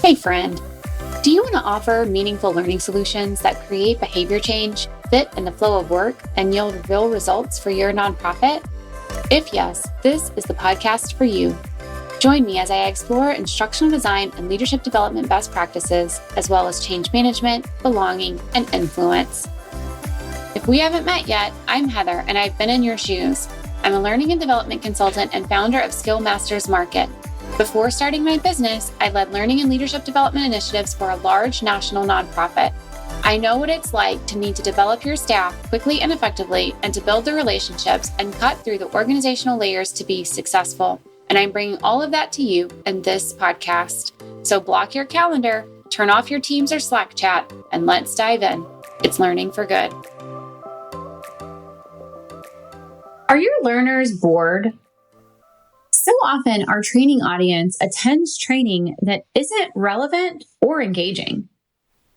Hey friend, do you want to offer meaningful learning solutions that create behavior change, fit in the flow of work, and yield real results for your nonprofit? If yes, this is the podcast for you. Join me as I explore instructional design and leadership development best practices, as well as change management, belonging, and influence. If we haven't met yet, I'm Heather, and I've been in your shoes. I'm a learning and development consultant and founder of Skill Masters Market. Before starting my business, I led learning and leadership development initiatives for a large national nonprofit. I know what it's like to need to develop your staff quickly and effectively and to build the relationships and cut through the organizational layers to be successful. And I'm bringing all of that to you in this podcast. So block your calendar, turn off your Teams or Slack chat, and let's dive in. It's learning for good. Are your learners bored? So often our training audience attends training that isn't relevant or engaging,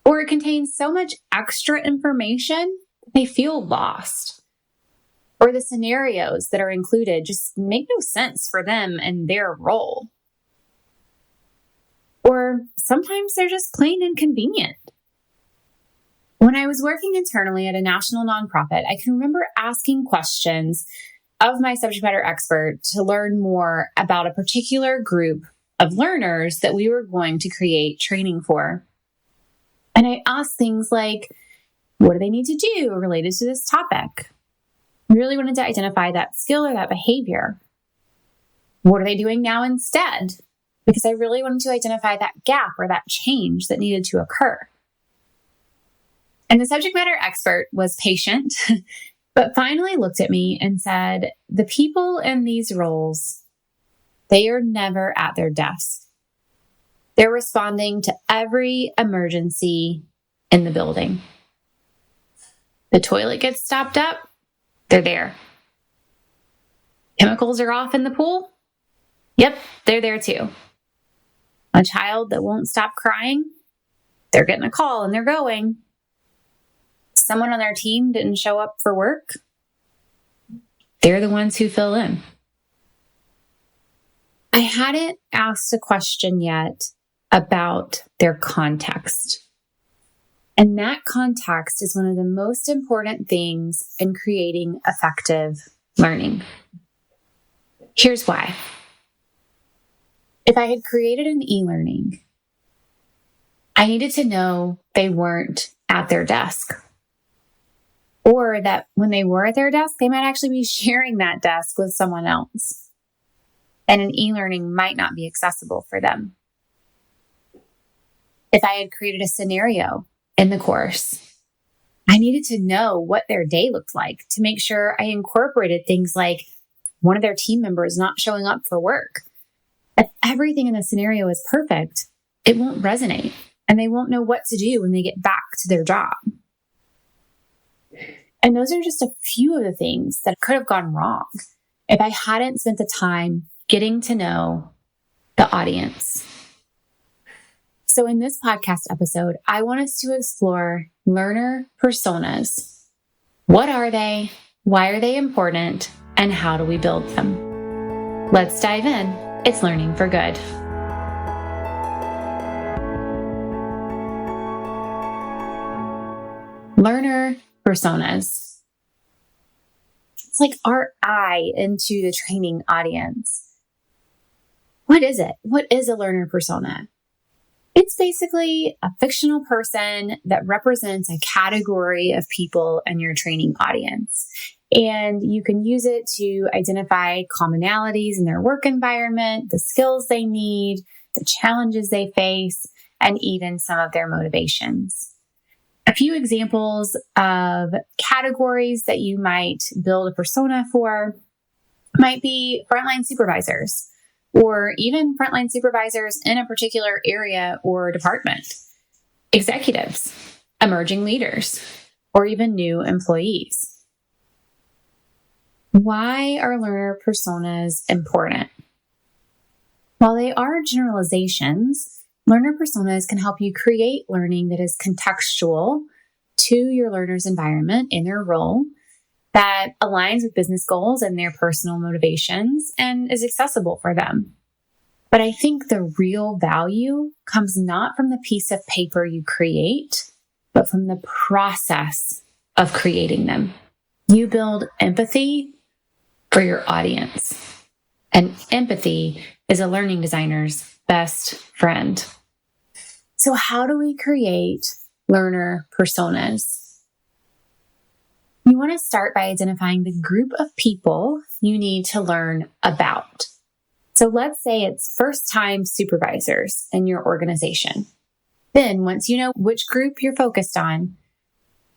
or it contains so much extra information that they feel lost, or the scenarios that are included just make no sense for them and their role, or sometimes they're just plain inconvenient. When I was working internally at a national nonprofit, I can remember asking questions of my subject matter expert to learn more about a particular group of learners that we were going to create training for. And I asked things like, what do they need to do related to this topic? I really wanted to identify that skill or that behavior. What are they doing now instead? Because I really wanted to identify that gap or that change that needed to occur. And the subject matter expert was patient, but finally looked at me and said, the people in these roles, they are never at their desk. They're responding to every emergency in the building. The toilet gets stopped up, they're there. Chemicals are off in the pool? Yep, they're there too. A child that won't stop crying? They're getting a call and they're going. Someone on their team didn't show up for work? They're the ones who fill in. I hadn't asked a question yet about their context. And that context is one of the most important things in creating effective learning. Here's why. If I had created an e-learning, I needed to know they weren't at their desk. Or that when they were at their desk, they might actually be sharing that desk with someone else. And an e-learning might not be accessible for them. If I had created a scenario in the course, I needed to know what their day looked like to make sure I incorporated things like one of their team members not showing up for work. If everything in the scenario is perfect, it won't resonate and they won't know what to do when they get back to their job. And those are just a few of the things that could have gone wrong if I hadn't spent the time getting to know the audience. So in this podcast episode, I want us to explore learner personas. What are they? Why are they important? And how do we build them? Let's dive in. It's learning for good. Learner personas. It's like our eye into the training audience. What is it? What is a learner persona? It's basically a fictional person that represents a category of people in your training audience. And you can use it to identify commonalities in their work environment, the skills they need, the challenges they face, and even some of their motivations. A few examples of categories that you might build a persona for might be frontline supervisors, or even frontline supervisors in a particular area or department, executives, emerging leaders, or even new employees. Why are learner personas important? While they are generalizations, learner personas can help you create learning that is contextual to your learner's environment in their role, that aligns with business goals and their personal motivations, and is accessible for them. But I think the real value comes not from the piece of paper you create, but from the process of creating them. You build empathy for your audience. And empathy is a learning designer's best friend. So how do we create learner personas? You want to start by identifying the group of people you need to learn about. So let's say it's first-time supervisors in your organization. Then, once you know which group you're focused on,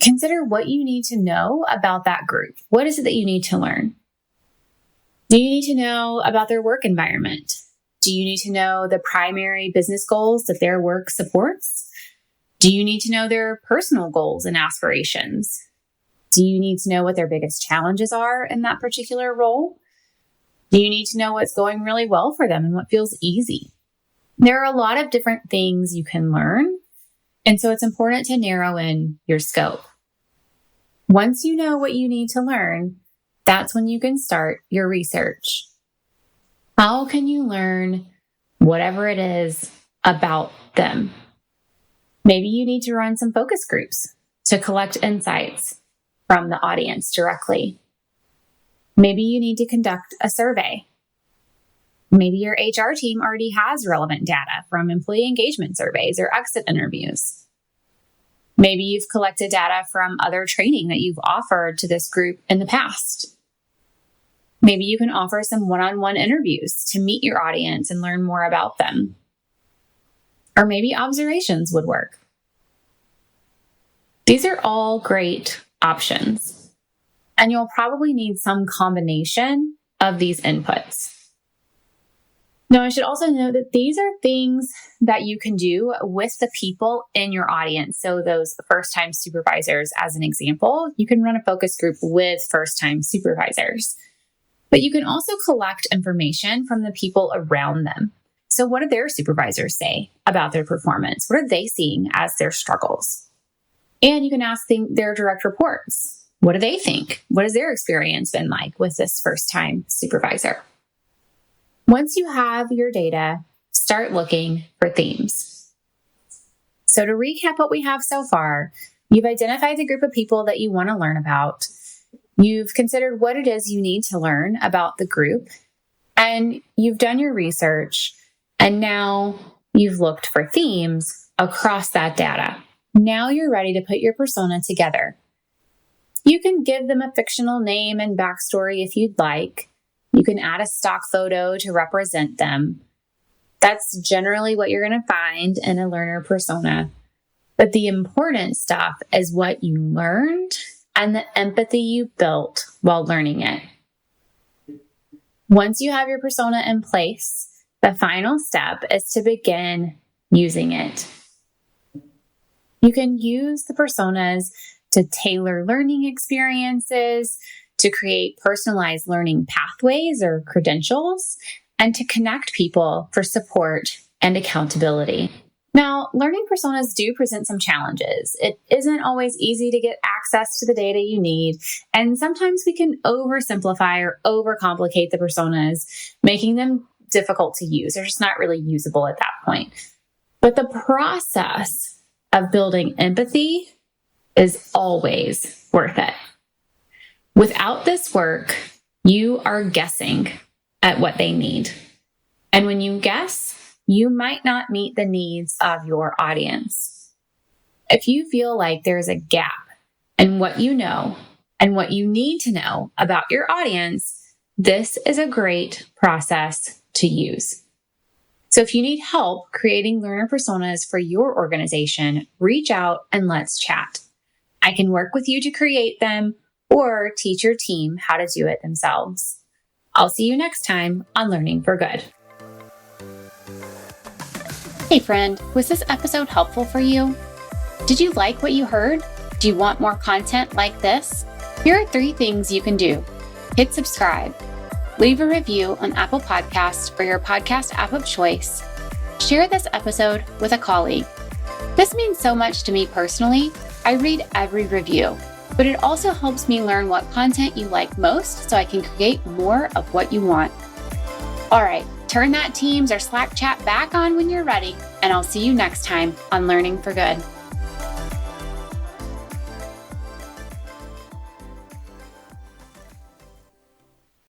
consider what you need to know about that group. What is it that you need to learn? Do you need to know about their work environment? Do you need to know the primary business goals that their work supports? Do you need to know their personal goals and aspirations? Do you need to know what their biggest challenges are in that particular role? Do you need to know what's going really well for them and what feels easy? There are a lot of different things you can learn, and so it's important to narrow in your scope. Once you know what you need to learn, that's when you can start your research. How can you learn whatever it is about them? Maybe you need to run some focus groups to collect insights from the audience directly. Maybe you need to conduct a survey. Maybe your HR team already has relevant data from employee engagement surveys or exit interviews. Maybe you've collected data from other training that you've offered to this group in the past. Maybe you can offer some one-on-one interviews to meet your audience and learn more about them. Or maybe observations would work. These are all great options. And you'll probably need some combination of these inputs. Now, I should also note that these are things that you can do with the people in your audience. So those first-time supervisors, as an example, you can run a focus group with first-time supervisors. But you can also collect information from the people around them. So what do their supervisors say about their performance? What are they seeing as their struggles? And you can ask their direct reports. What do they think? What has their experience been like with this first-time supervisor? Once you have your data, start looking for themes. So to recap what we have so far, you've identified the group of people that you want to learn about. You've considered what it is you need to learn about the group, and you've done your research, and now you've looked for themes across that data. Now you're ready to put your persona together. You can give them a fictional name and backstory if you'd like. You can add a stock photo to represent them. That's generally what you're going to find in a learner persona. But the important stuff is what you learned and the empathy you built while learning it. Once you have your persona in place, the final step is to begin using it. You can use the personas to tailor learning experiences, to create personalized learning pathways or credentials, and to connect people for support and accountability. Now, learning personas do present some challenges. It isn't always easy to get access to the data you need, and sometimes we can oversimplify or overcomplicate the personas, making them difficult to use. They're just not really usable at that point. But the process of building empathy is always worth it. Without this work, you are guessing at what they need. And when you guess, you might not meet the needs of your audience. If you feel like there's a gap in what you know and what you need to know about your audience, this is a great process to use. So if you need help creating learner personas for your organization, reach out and let's chat. I can work with you to create them or teach your team how to do it themselves. I'll see you next time on Learning for Good. Hey friend, was this episode helpful for you? Did you like what you heard? Do you want more content like this? Here are 3 things you can do. Hit subscribe. Leave a review on Apple Podcasts or your podcast app of choice. Share this episode with a colleague. This means so much to me personally. I read every review, but it also helps me learn what content you like most so I can create more of what you want. All right, turn that Teams or Slack chat back on when you're ready, and I'll see you next time on Learning for Good.